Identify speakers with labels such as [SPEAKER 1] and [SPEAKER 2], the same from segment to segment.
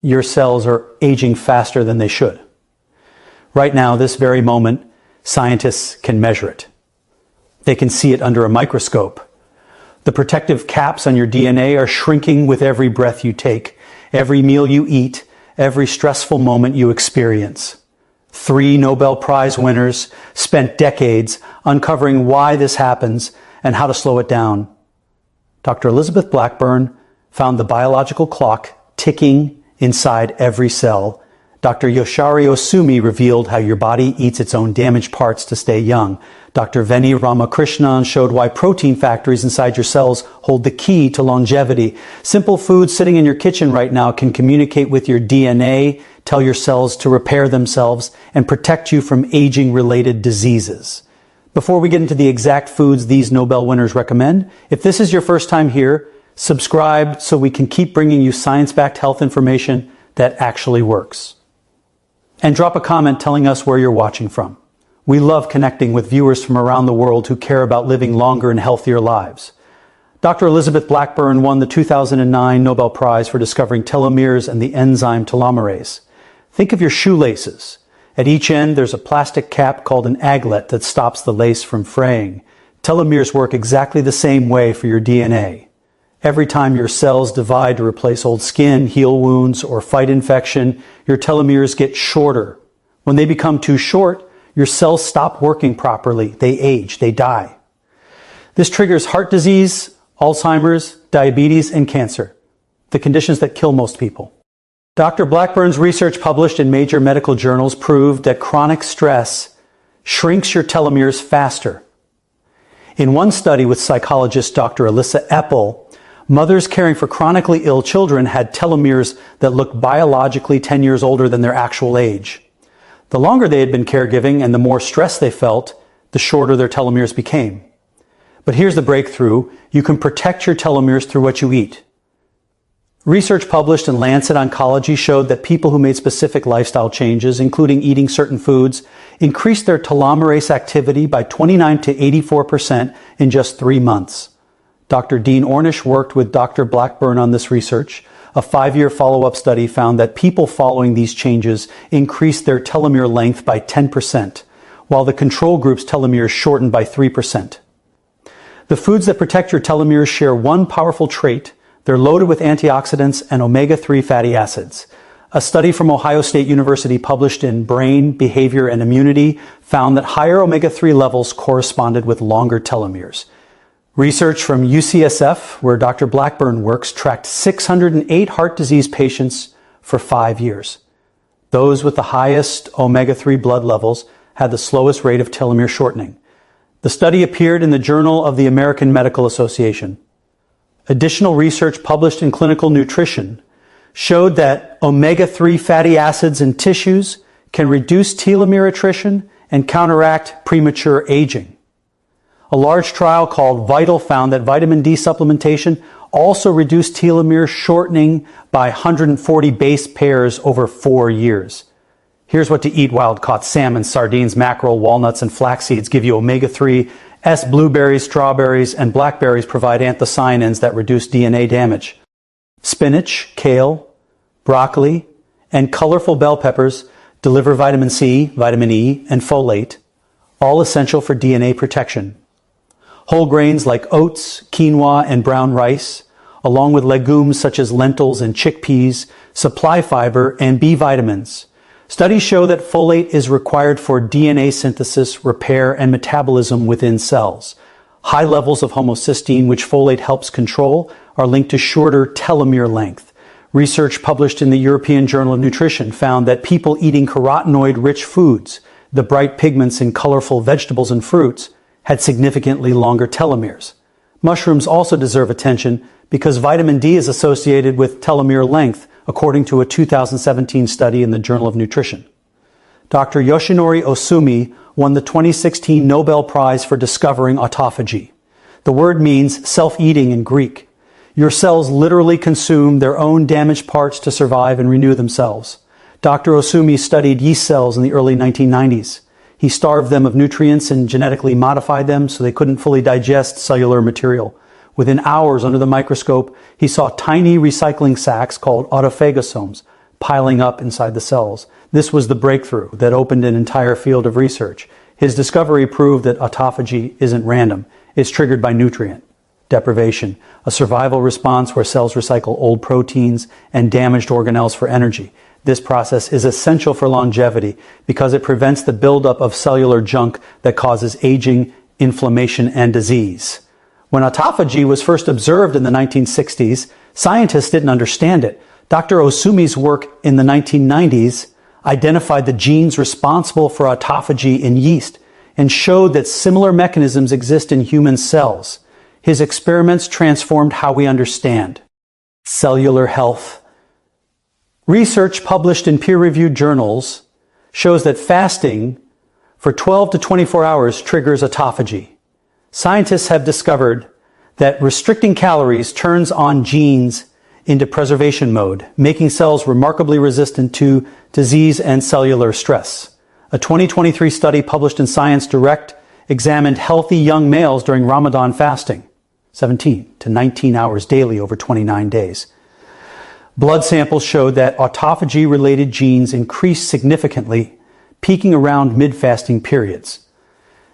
[SPEAKER 1] your cells are aging faster than they should. Right now, this very moment, scientists can measure it. They can see it under a microscope. The protective caps on your DNA are shrinking with every breath you take, every meal you eat, every stressful moment you experience. 3 Nobel Prize winners spent decades uncovering why this happens and how to slow it down. Dr. Elizabeth Blackburn found the biological clock ticking inside every cell. Dr. Yoshari Osumi revealed how your body eats its own damaged parts to stay young. Dr. Veni Ramakrishnan showed why protein factories inside your cells hold the key to longevity. Simple foods sitting in your kitchen right now can communicate with your DNA, tell your cells to repair themselves, and protect you from aging-related diseases. Before we get into the exact foods these Nobel winners recommend, if this is your first time here, subscribe so we can keep bringing you science-backed health information that actually works. And drop a comment telling us where you're watching from. We love connecting with viewers from around the world who care about living longer and healthier lives. Dr. Elizabeth Blackburn won the 2009 Nobel Prize for discovering telomeres and the enzyme telomerase. Think of your shoelaces. At each end, there's a plastic cap called an aglet that stops the lace from fraying. Telomeres work exactly the same way for your DNA. Every time your cells divide to replace old skin, heal wounds, or fight infection, your telomeres get shorter. When they become too short, your cells stop working properly. They age, they die. This triggers heart disease, Alzheimer's, diabetes, and cancer, the conditions that kill most people. Dr. Blackburn's research published in major medical journals proved that chronic stress shrinks your telomeres faster. In one study with psychologist Dr. Alyssa Eppel, mothers caring for chronically ill children had telomeres that looked biologically 10 years older than their actual age. The longer they had been caregiving and the more stress they felt, the shorter their telomeres became. But here's the breakthrough. You can protect your telomeres through what you eat. Research published in Lancet Oncology showed that people who made specific lifestyle changes, including eating certain foods, increased their telomerase activity by 29 to 84% in just 3 months. Dr. Dean Ornish worked with Dr. Blackburn on this research. A 5-year follow-up study found that people following these changes increased their telomere length by 10%, while the control group's telomeres shortened by 3%. The foods that protect your telomeres share one powerful trait. They're loaded with antioxidants and omega-3 fatty acids. A study from Ohio State University published in Brain, Behavior, and Immunity found that higher omega-3 levels corresponded with longer telomeres. Research from UCSF, where Dr. Blackburn works, tracked 608 heart disease patients for 5 years. Those with the highest omega-3 blood levels had the slowest rate of telomere shortening. The study appeared in the Journal of the American Medical Association. Additional research published in Clinical Nutrition showed that omega-3 fatty acids in tissues can reduce telomere attrition and counteract premature aging. A large trial called VITAL found that vitamin D supplementation also reduced telomere shortening by 140 base pairs over 4 years. Here's what to eat: wild-caught salmon, sardines, mackerel, walnuts, and flax seeds give you omega-3. Blueberries, strawberries, and blackberries provide anthocyanins that reduce DNA damage. Spinach, kale, broccoli, and colorful bell peppers deliver vitamin C, vitamin E, and folate, all essential for DNA protection. Whole grains like oats, quinoa, and brown rice, along with legumes such as lentils and chickpeas, supply fiber and B vitamins. Studies show that folate is required for DNA synthesis, repair, and metabolism within cells. High levels of homocysteine, which folate helps control, are linked to shorter telomere length. Research published in the European Journal of Nutrition found that people eating carotenoid-rich foods, the bright pigments in colorful vegetables and fruits, had significantly longer telomeres. Mushrooms also deserve attention because vitamin D is associated with telomere length, according to a 2017 study in the Journal of Nutrition. Dr. Yoshinori Osumi won the 2016 Nobel Prize for discovering autophagy. The word means self-eating in Greek. Your cells literally consume their own damaged parts to survive and renew themselves. Dr. Osumi studied yeast cells in the early 1990s. He starved them of nutrients and genetically modified them so they couldn't fully digest cellular material. Within hours under the microscope, he saw tiny recycling sacs called autophagosomes piling up inside the cells. This was the breakthrough that opened an entire field of research. His discovery proved that autophagy isn't random. It's triggered by nutrient deprivation, a survival response where cells recycle old proteins and damaged organelles for energy. This process is essential for longevity because it prevents the buildup of cellular junk that causes aging, inflammation, and disease. When autophagy was first observed in the 1960s, scientists didn't understand it. Dr. Osumi's work in the 1990s identified the genes responsible for autophagy in yeast and showed that similar mechanisms exist in human cells. His experiments transformed how we understand cellular health. Research published in peer-reviewed journals shows that fasting for 12 to 24 hours triggers autophagy. Scientists have discovered that restricting calories turns on genes into preservation mode, making cells remarkably resistant to disease and cellular stress. A 2023 study published in Science Direct examined healthy young males during Ramadan fasting, 17 to 19 hours daily over 29 days. Blood samples showed that autophagy-related genes increased significantly, peaking around mid-fasting periods.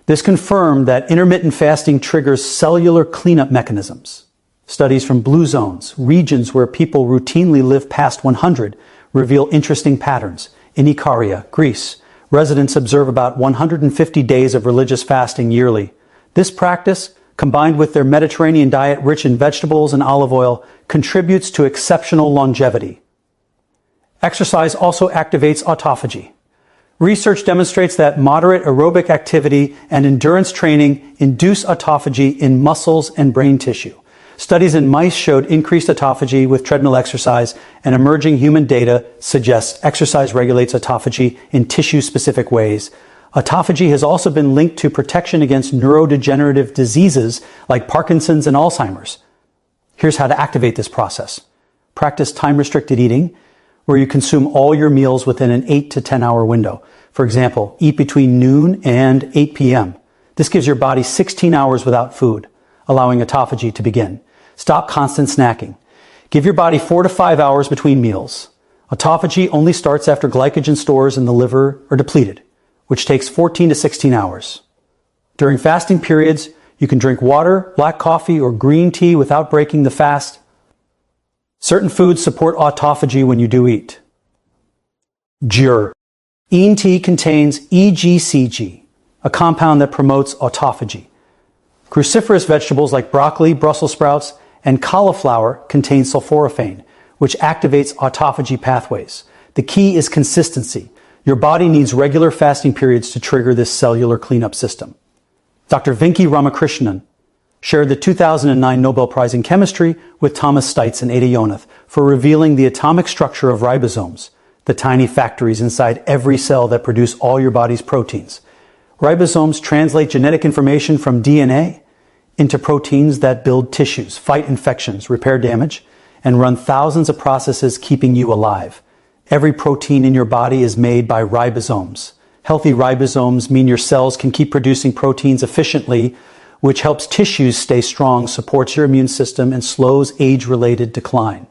[SPEAKER 1] This confirmed that intermittent fasting triggers cellular cleanup mechanisms. Studies from blue zones, regions where people routinely live past 100, reveal interesting patterns. In Ikaria, Greece, residents observe about 150 days of religious fasting yearly. This practice, combined with their Mediterranean diet rich in vegetables and olive oil, contributes to exceptional longevity. Exercise also activates autophagy. Research demonstrates that moderate aerobic activity and endurance training induce autophagy in muscles and brain tissue. Studies in mice showed increased autophagy with treadmill exercise, and emerging human data suggests exercise regulates autophagy in tissue-specific ways. Autophagy has also been linked to protection against neurodegenerative diseases like Parkinson's and Alzheimer's. Here's how to activate this process. Practice time-restricted eating, where you consume all your meals within an 8 to 10 hour window. For example, eat between noon and 8 p.m. This gives your body 16 hours without food, allowing autophagy to begin. Stop constant snacking. Give your body 4 to 5 hours between meals. Autophagy only starts after glycogen stores in the liver are depleted, which takes 14 to 16 hours. During fasting periods, you can drink water, black coffee, or green tea without breaking the fast. Certain foods support autophagy when you do eat. Jur. Green tea contains EGCG, a compound that promotes autophagy. Cruciferous vegetables like broccoli, Brussels sprouts, and cauliflower contain sulforaphane, which activates autophagy pathways. The key is consistency. Your body needs regular fasting periods to trigger this cellular cleanup system. Dr. Venki Ramakrishnan shared the 2009 Nobel Prize in Chemistry with Thomas Stites and Ada Yonath for revealing the atomic structure of ribosomes, the tiny factories inside every cell that produce all your body's proteins. Ribosomes translate genetic information from DNA into proteins that build tissues, fight infections, repair damage, and run thousands of processes keeping you alive. Every protein in your body is made by ribosomes. Healthy ribosomes mean your cells can keep producing proteins efficiently, which helps tissues stay strong, supports your immune system, and slows age-related decline.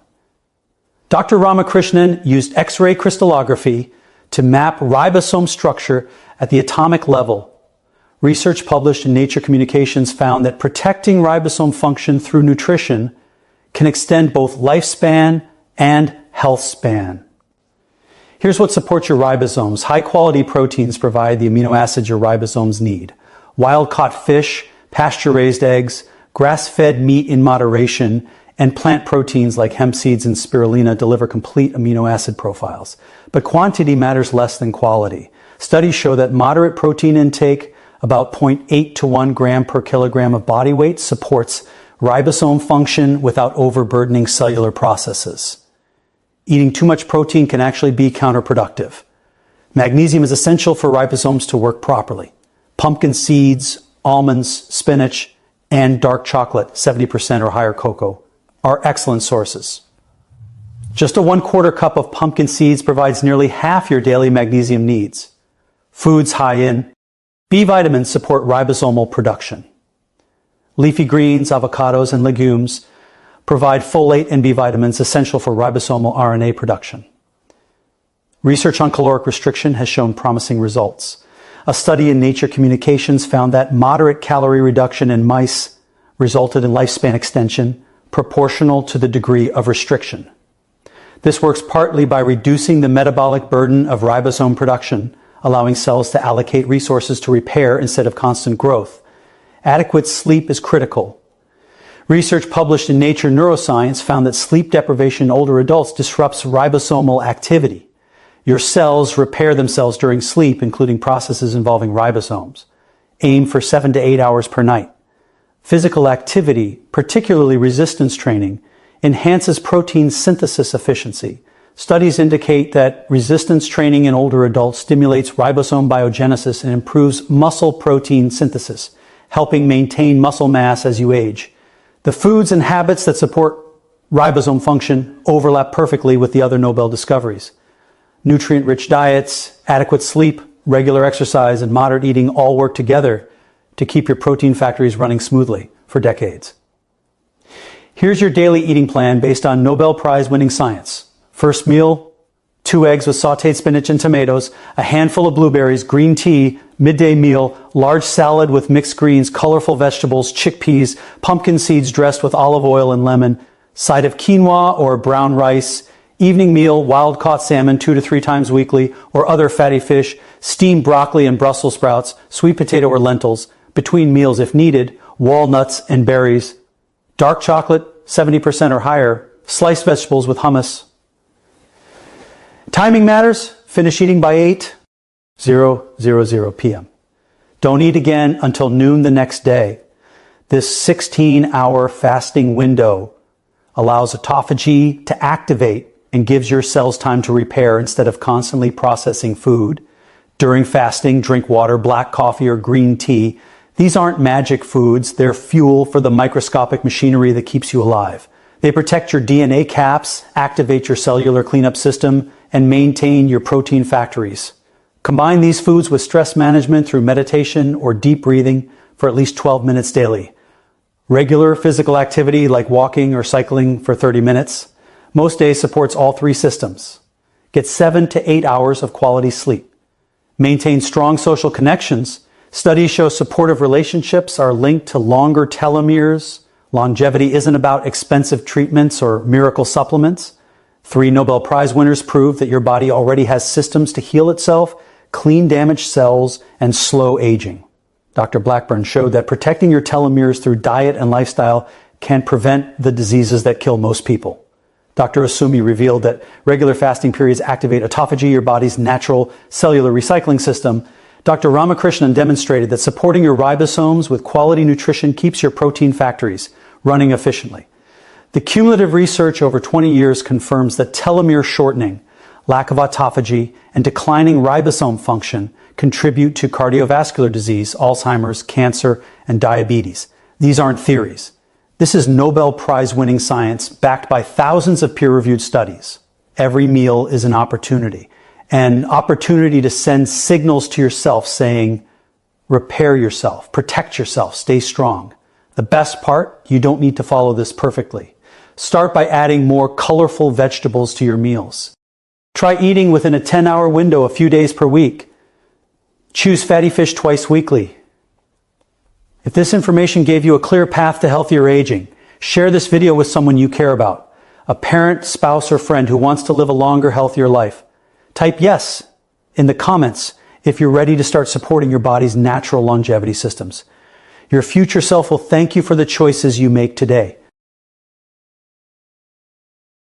[SPEAKER 1] Dr. Ramakrishnan used X-ray crystallography to map ribosome structure at the atomic level. Research published in Nature Communications found that protecting ribosome function through nutrition can extend both lifespan and health span. Here's what supports your ribosomes. High-quality proteins provide the amino acids your ribosomes need. Wild-caught fish, pasture-raised eggs, grass-fed meat in moderation, and plant proteins like hemp seeds and spirulina deliver complete amino acid profiles. But quantity matters less than quality. Studies show that moderate protein intake, about 0.8 to 1 gram per kilogram of body weight, supports ribosome function without overburdening cellular processes. Eating too much protein can actually be counterproductive. Magnesium is essential for ribosomes to work properly. Pumpkin seeds, almonds, spinach, and dark chocolate, 70% or higher cocoa, are excellent sources. Just a 1/4 cup of pumpkin seeds provides nearly half your daily magnesium needs. Foods high in B vitamins support ribosomal production. Leafy greens, avocados, and legumes provide folate and B vitamins essential for ribosomal RNA production. Research on caloric restriction has shown promising results. A study in Nature Communications found that moderate calorie reduction in mice resulted in lifespan extension proportional to the degree of restriction. This works partly by reducing the metabolic burden of ribosome production, allowing cells to allocate resources to repair instead of constant growth. Adequate sleep is critical. Research published in Nature Neuroscience found that sleep deprivation in older adults disrupts ribosomal activity. Your cells repair themselves during sleep, including processes involving ribosomes. Aim for 7 to 8 hours per night. Physical activity, particularly resistance training, enhances protein synthesis efficiency. Studies indicate that resistance training in older adults stimulates ribosome biogenesis and improves muscle protein synthesis, helping maintain muscle mass as you age. The foods and habits that support ribosome function overlap perfectly with the other Nobel discoveries. Nutrient-rich diets, adequate sleep, regular exercise, and moderate eating all work together to keep your protein factories running smoothly for decades. Here's your daily eating plan based on Nobel Prize-winning science. First meal, 2 eggs with sautéed spinach and tomatoes, a handful of blueberries, green tea. Midday meal, large salad with mixed greens, colorful vegetables, chickpeas, pumpkin seeds dressed with olive oil and lemon, side of quinoa or brown rice. Evening meal, wild-caught salmon 2 to 3 times weekly, or other fatty fish, steamed broccoli and Brussels sprouts, sweet potato or lentils. Between meals, if needed, walnuts and berries. Dark chocolate, 70% or higher. Sliced vegetables with hummus. Timing matters. Finish eating by 8:00 p.m. Don't eat again until noon the next day. This 16-hour fasting window allows autophagy to activate and gives your cells time to repair instead of constantly processing food. During fasting, drink water, black coffee, or green tea. These aren't magic foods. They're fuel for the microscopic machinery that keeps you alive. They protect your DNA caps, activate your cellular cleanup system, and maintain your protein factories. Combine these foods with stress management through meditation or deep breathing for at least 12 minutes daily. Regular physical activity like walking or cycling for 30 minutes. Most days supports all 3 systems. Get 7 to 8 hours of quality sleep. Maintain strong social connections. Studies show supportive relationships are linked to longer telomeres. Longevity isn't about expensive treatments or miracle supplements. 3 Nobel Prize winners prove that your body already has systems to heal itself, clean damaged cells, and slow aging. Dr. Blackburn showed that protecting your telomeres through diet and lifestyle can prevent the diseases that kill most people. Dr. Osumi revealed that regular fasting periods activate autophagy, your body's natural cellular recycling system. Dr. Ramakrishnan demonstrated that supporting your ribosomes with quality nutrition keeps your protein factories running efficiently. The cumulative research over 20 years confirms that telomere shortening, lack of autophagy, and declining ribosome function contribute to cardiovascular disease, Alzheimer's, cancer, and diabetes. These aren't theories. This is Nobel Prize-winning science backed by thousands of peer-reviewed studies. Every meal is an opportunity to send signals to yourself saying, repair yourself, protect yourself, stay strong. The best part, you don't need to follow this perfectly. Start by adding more colorful vegetables to your meals. Try eating within a 10-hour window a few days per week. Choose fatty fish twice weekly. If this information gave you a clear path to healthier aging, share this video with someone you care about, a parent, spouse, or friend who wants to live a longer, healthier life. Type yes in the comments if you're ready to start supporting your body's natural longevity systems. Your future self will thank you for the choices you make today.